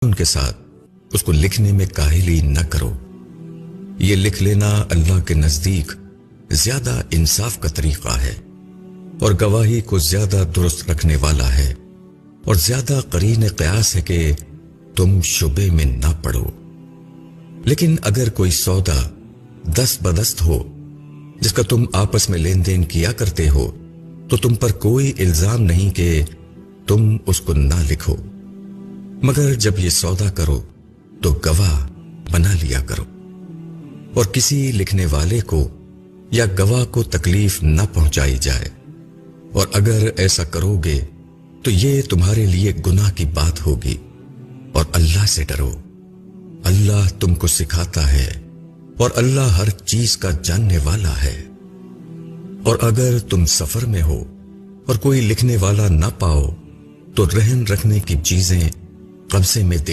ان کے ساتھ اس کو لکھنے میں کاہلی نہ کرو. یہ لکھ لینا اللہ کے نزدیک زیادہ انصاف کا طریقہ ہے اور گواہی کو زیادہ درست رکھنے والا ہے اور زیادہ قرین قیاس ہے کہ تم شبے میں نہ پڑو. لیکن اگر کوئی سودا دست بدست ہو جس کا تم آپس میں لین دین کیا کرتے ہو تو تم پر کوئی الزام نہیں کہ تم اس کو نہ لکھو، مگر جب یہ سودا کرو تو گواہ بنا لیا کرو، اور کسی لکھنے والے کو یا گواہ کو تکلیف نہ پہنچائی جائے، اور اگر ایسا کرو گے تو یہ تمہارے لیے گناہ کی بات ہوگی. اور اللہ سے ڈرو، اللہ تم کو سکھاتا ہے اور اللہ ہر چیز کا جاننے والا ہے. اور اگر تم سفر میں ہو اور کوئی لکھنے والا نہ پاؤ تو رہن رکھنے کی چیزیں قبضے میں دے